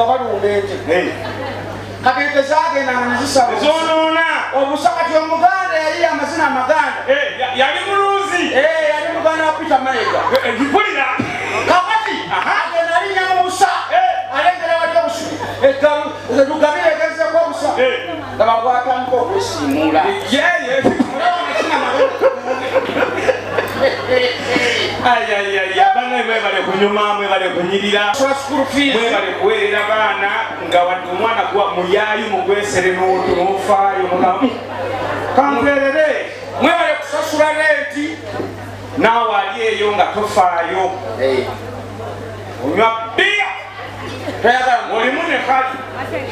nga balundete kakete zagenda nga nezisaba zonona obusakati omuganda yali amazina amaganda yali muluzi yali muganda wa Peter Mayiga mpulira kakati agenda alinya mu busa alengera wali obusubi lugabire egezeko obusa nga bagwatandika okwesimuula bana mwebale kunyuma mwebale kunyirira mwebale kuweerera baana nga wadde omwana mulyayo mugwesere n'ofaayo mulamu kamperere mwebale kusasula leeti naawe ali eyo nga tofaayo onywa bbiya olimu ne kali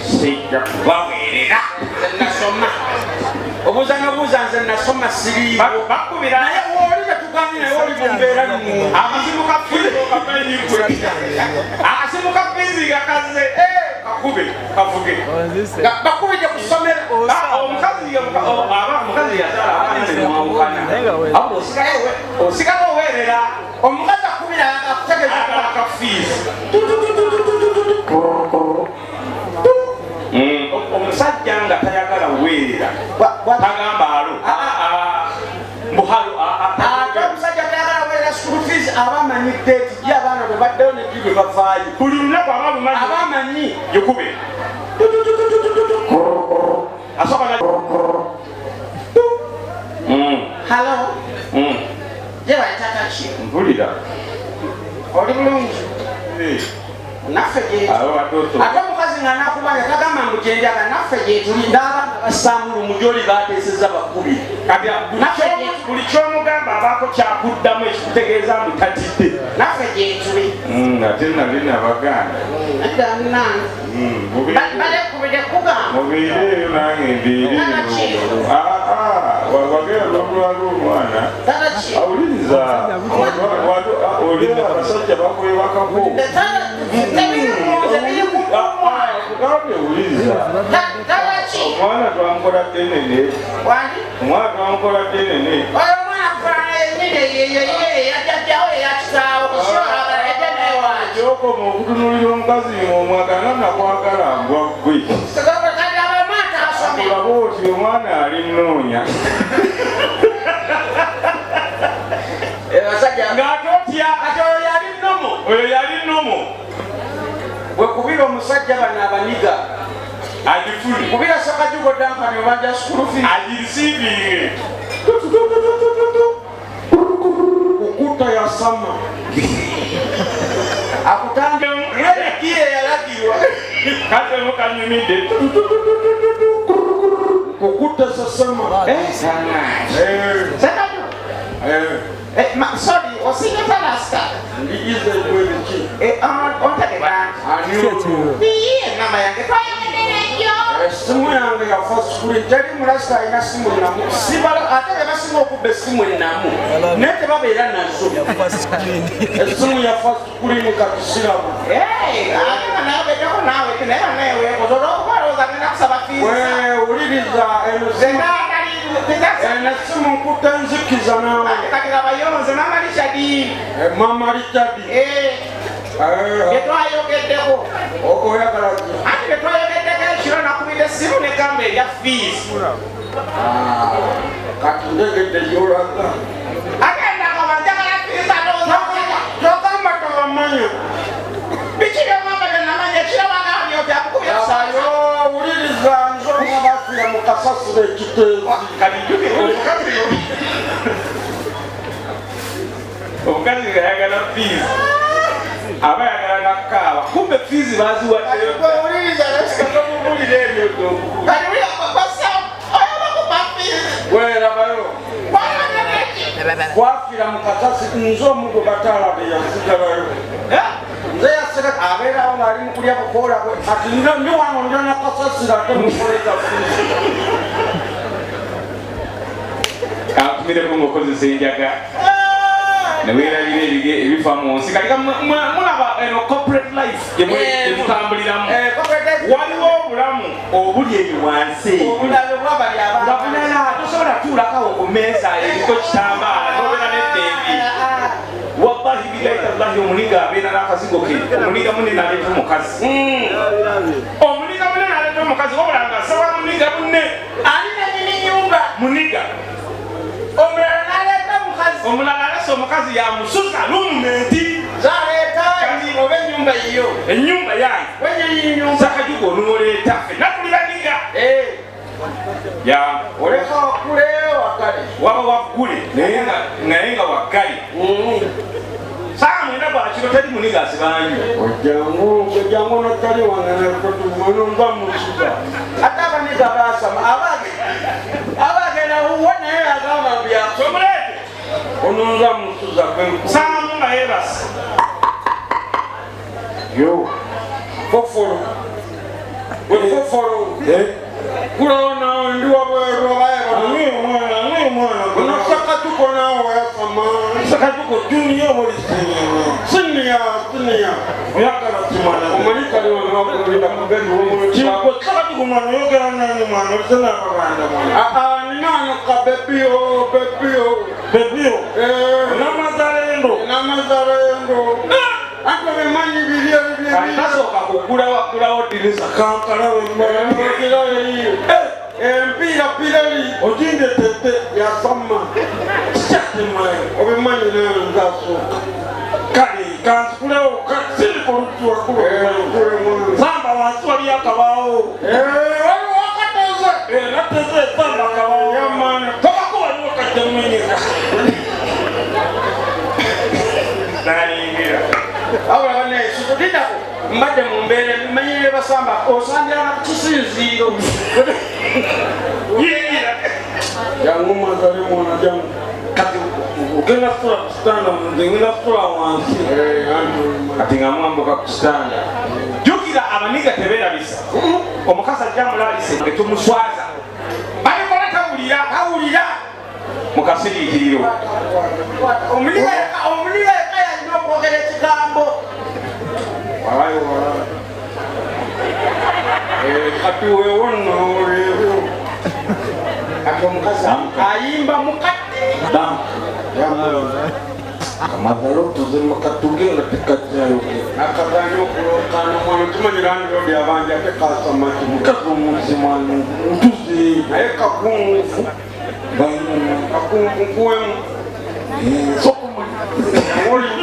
sijja kubaweerera nasoma obuuza nobuuza nze nasoma siriibo bakubira naye wooli tetugamye naye oli mumbeera akasimu ka fizi akasimu ka fizi gakaze kakube kavuge bakubije ku ssomero omukazi yazala abaana osigala oweerera omukazi akubira akutegeeza ka fizi omusajja nga tayagala weerera tagamba alo muhalo omusajja tayagala weerera school fees abamanyi date ye abaana bwe baddeyo ne bwe bavaayo buli lunaku abamanyi yekube asoka halo ye bayitata ki mpulira oli bulungi naffe gyetuli ate omukazi nga nakubanja tagamba ngu gyenjaga naffe gyetuli n'abaana bassaamu lumujoli bateeseza bakubi buli kyomugamba abaako kyakuddamu ekikutegeeza mbu tatidde naffe gyetuli ate nali nabaganda balekubire kugamba mubiireeyo nange mbiiri wagenda lwamulwala omwana awuliriza olina abasajja bakwebakako owuliriza omwana twamukola denene omwana twamukola denene kyokoma okutunulira omukazi omwagana nakwagala mbwa gwe olaba oti omwana ali nnoonya ng'ate otya ate oyo yali nnomo wekubira omusajja bano abaniga agifuli kubira sakajugo dampani obanja school fees agirisiivinge okuta yasama akutanga ekiye yalagirwa katemu kanyumidde okuta sasama sorry osinyata lasta ndiize gwebiki nama yange esimu yange yafa sukuli teri mulasita alina simu enamu ate bebasinga okubba esimu enamu naye tebabeera nazo esimu yafa sukuli katusiramu wuliriza enesimu nkuta enzikiza nawe mama Richard getwayogeddeko oyagala ati getwayogeddeko ekiro nakubira essimu negamba erya fees kati ndegedde yolaga agenda kabanjagala fees togamba tobamanya biki byomamba byenamanya ekirabagaanyoti akukubira abayo wuliriza nzonga bafira mu kasasiro ekiteezi omukazi nga yagala fees aba yagala nakaaba kumbe fees baziwaddeyo wuliriza nasikagomubulira ebyo werabayo kwafira mu kasasi nze omugo batalabe yasigalayo nze yaseka abeerawo ngaali mukulya bukoola bwe ati ndi wano ndya nakasasira ate mukoleza fees kantumireko ngaokozesa enjaga neweerabira ebifa mu nsi katika mulaba eno corporate life gyemutambuliramu waliwo obulamu obuli eyo wansi ngabulala tosobola tuulakawo ku meeza eriko kitambaala nobeera neddembi wallahi bilaitallahi kati omuniga abeera n'akazigo ke omuniga munene aleeta omukazi omuniga munene aleeta omukazi wabula nga asawa muniga munne ani nanyini nyumba muniga omulala n'aleeta omukazi omulala alese omukazi yamusuza lumumenti zaleeta oba ennyumba yiyo ennyumba yange wenyini nyumba sakajuga onuwoleeta fenna tuli baniga ya oleka wakkule wakale waba waggule naye nga waggale saa mwenda bwakiro teri muniga asibanyi ojjangu notali wangenekotumanonza musuza ate abaniga basama abagenda wuwe naye agamba byasomuleete ononza musuza saamu nga yebasa yo fofolo wefofolo kulona ndi wabwerwabayeonasakatuko nawe yasama sakatuko juniya siniya oyagala kimana omalikali onakulinda mugeri womulekakatuko mwana oyogera nani mwana osenababanda mwana ninano ka bebiyo namazalendo ate bemanyi tasooka kugulawo dirisa kankalaweyo empiira pirali ogindetete yasama kikyatemaye obimanyi nayo nzasooka kale kanzikulewo sirikolutiwakulosamba wansi wali akabaawo waliwo akateze nateze samba akabaawo yamani tobako waliwo kajjamumenyeka nayingira awula bannayesikudinako mbadde mu mbeera mumanyire basamba osambira na kisinziiro yingira jangu mazale mwana jangu kati ogenda kutula ku kitanda ngenda kutula wansi kati nga mwambuka ku kitanda jjukira abaniga tebeerabisa omukazi ajja mulabise etumuswaza balikola tawulira mukasiriikiriro omuliga eka yalina okwogera ekigambo kati wewonoolero kati omukazi ayimba mukati Kamazalo tuzima katugenda tekajjayo nakaganya okulokana mwana kimanyira ndirodi abanja ate kasamaki mukazi omuzima ntuzi naye kakungufu kakunkukuwemu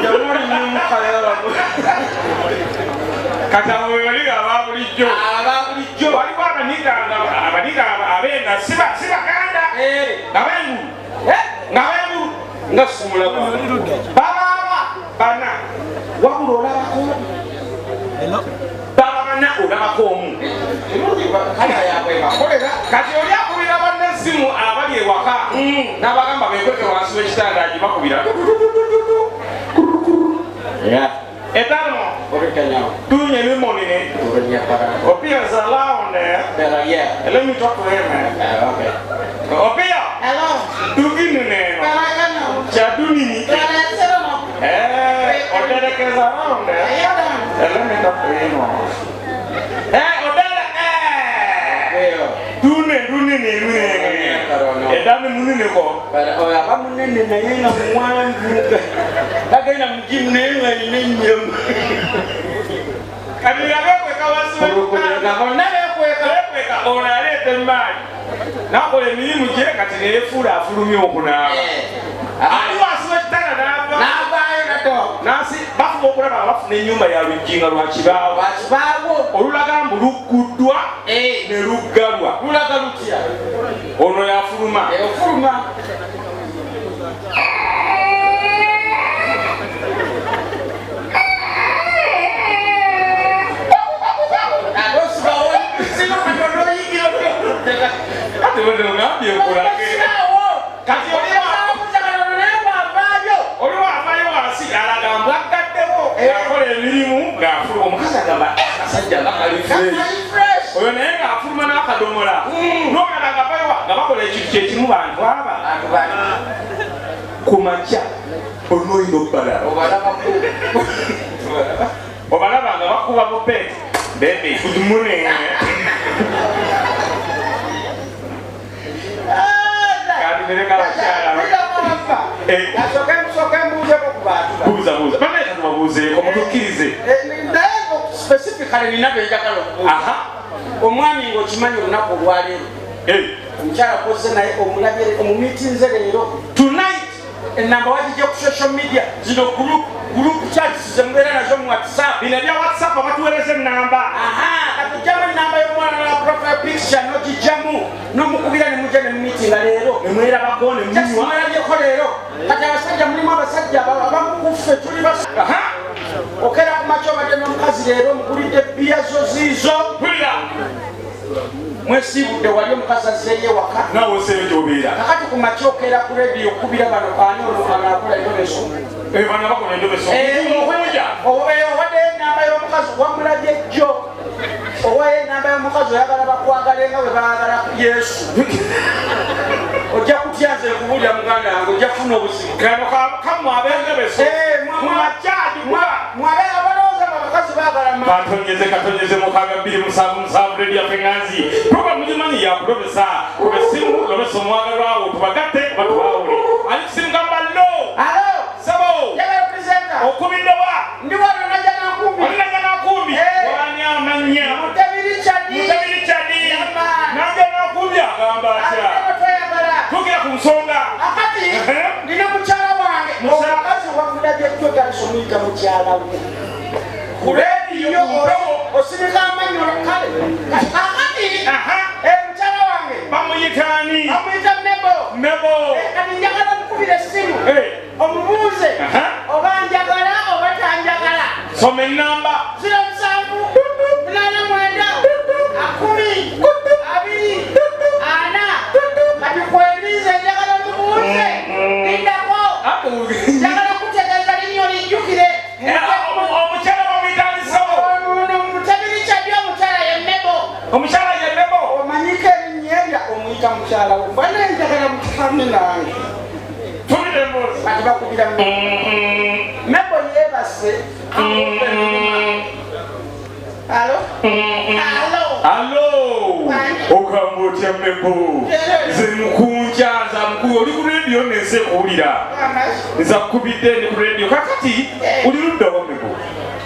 jamolinyemukayala kati abo bebaliga ababulijjo waliwo abaniga abeenda sibaganda ngabengulu nga simulaba babaaba bana wabula olabako baba bana olabako omu kati oli akubira banne essimu abali ewaka n'abagamba bekweke wansi w'ekitanda agibakubira etano tunye limonine Opia's around there. Let me talk to him, man. Okay. Opia! Hello. Tugini neno. Chaduni. Odele is around there. Let me talk to him. Odele, Duni. Edami munine ko. abamunene naye nga muwanvu bagenda mugimnenga ninenyemu Kati yabekweka wasiwekweka ono aleeta emmaali nakola emirimu gye kati neyefuula afulumya okunaaba ali wansi w'ekitanda n'avaayo nato nasi bafuba okulaba abafuna ennyumba ya lujjinga lwa kibaawo olulaga mbu lugguddwa ne luggalwa lulaga lutya ono yafuluma ofuluma ate wende ogambye okulage kati oli wavayo wansi alaga mbwaggaddeko akola emirimu ng'afuluma omukazi agamba akasajja nga kali fresh oyo naye ng'afuluma n'akadomola n'omulala nga bakola ekintu kyekimu bantu aba ku makya olina olina obalaba nga bakuba bupeeti bebe kudumunene buuza banaye katubabuuza specifically nina benjagala okubuuza. Aha. Omwami ng'okimanyi olunaku olwaleero. Omukyala Akoze naye omulabye omumiitinze leero. Tonight enamba wagijja ku social media zino group chats ze mubeera nazo mu WhatsApp. Bino bya WhatsApp abatuweereza ennamba. Katujjamu ennamba y'omwana na profile picture n'ogijjamu n'omukubira ne mujja ne mu meeting leero. Ne mwerabako ne munywa. Mwerabyeko leero. Kati abasajja mulimu abasajja abamukuffe tuli basa. Okera ku makya obadde n'omukazi leero mugulidde bbiya zo ziizo. Pulira. Mwesiibudde wali omukazi azzeeyo ewaka. Naawe oseeyo gy'obeera. Kakati ku makya okera ku leediyo okubira bano ani oluvana akola endobeso. Bano bakola endobeso. Owadde ennamba y'omukazi wamulabye jjo. Owaye ennamba y'omukazi oyagala bakwagale nga bwe baagala Yesu. Ojja kutya nze kubuulira muganda wange ojja kufuna obuzibu. Kano kamu ab'endobeso. Mu makyadi mwabeera balowooza abakazi baagala ma. Katonyeze mukaaga 277 redio yaffe Nganzi. Programu gimanyi yakudobesa. Kuba essimu lobesa omwagalwa wo tubagatte batubaawule. Ali kusimu gamba lo. Alo. Sabo. Yagala presenter. Okubidde wa? Ndi wano najja n'akumbi. Oli najja n'akumbi. Wani amanya. Mutabiri Chadi. Najja n'akumbi agamba atya. Tukira ku nsonga. Akati ndina mukyala wange. Omukazi wamulabye jjo tansomuyita mukyala we. Ku leediyo osibika amanyo kale. Akati mukyala wange. Bamuyitaani. Bamuyita Mebo. Kati njagala mukubira essimu. Omubuuze oba njagala oba tanjagala. Soma ennamba. 07 89 10 2 kati kwenize njagala mubuuze. Lindako. Njagala kutegeeza linnyo lijjukire. Omukyala bamuyitaani Sabo. Mutabiri Chadi omukyala ye Mebo. Omukyala ye Mebo. Omanyiko erinnya erya omuyita mukyala we. Mba naye njagala mukame nange. Tulire mbuzi. Kati bakubira Mebo yeebase. Alo. Ogamba otya Mebo. Nze mukunjaza mukulu oli ku leediyo nense kuwulira. Nza kukubidde ndi ku leediyo. Kakati oli ludda wa Mebo?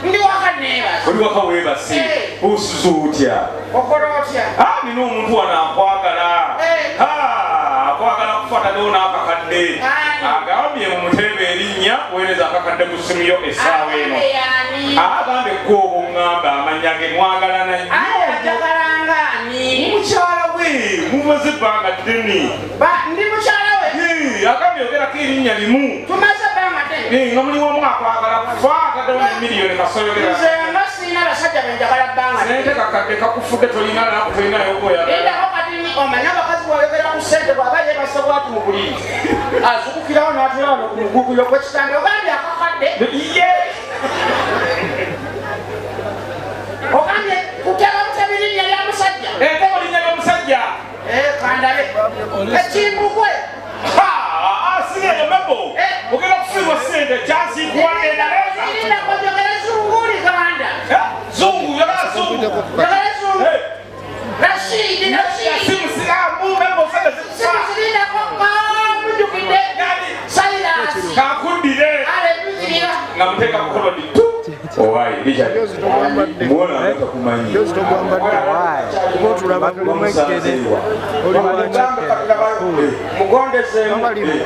Ndi waka neebase. Oli waka weebase. Osuza otya? Okola otya? Nina omuntu wano akwagala. Akwagala kufaata newo n'akakadde. Agambye mumuteebe erinnya weereza akakadde ku ssimu yo essaawa eno. Agambye ko obuŋŋamba amanya ge mwagalana nnyo. Ayagalanga ani? Mukyala we mumaze ebbanga ddene. Ndi mukyala we? Agambye yogerako erinnya limu. Tumaze ebbanga ddene? Nga mulimu omu akwagala kufa ataddewo n'emiliyoni kasoyogera. Nze nga sirina basajja benjagala bbanga ddene. Sente kakadde kakufudde tolina naaku tolinayo gwoyagala. Lindako kati omanya abakazi bw'oyogera ku ssente bw'aba yeebase bw'ati mu buliri. Azukukirawo n'atula wano ku mugugulo gw'ekitanda ogambye akakadde. Ogambye kuteba butabiri linnya lya musajja. Entebo linnya ly'omusajja. Kandabe. Ekimbugwe. Asigaye Mebo. Ogenda kufiirwa ssente kyasiikuwa endala. Lindako njagala zunguli kanda. Zungu yagala zungu. Njagala zungu. Rashidi. Simusiramu Mebo sente zikufa. Lindako mujjukidde. Salirasi. Kakuddire. Alebuzirira. Nga muteeka mukono di. Owaayi Richard. Muwona atakumanyi. Tulaba ku Mugondeze. Mugondeze.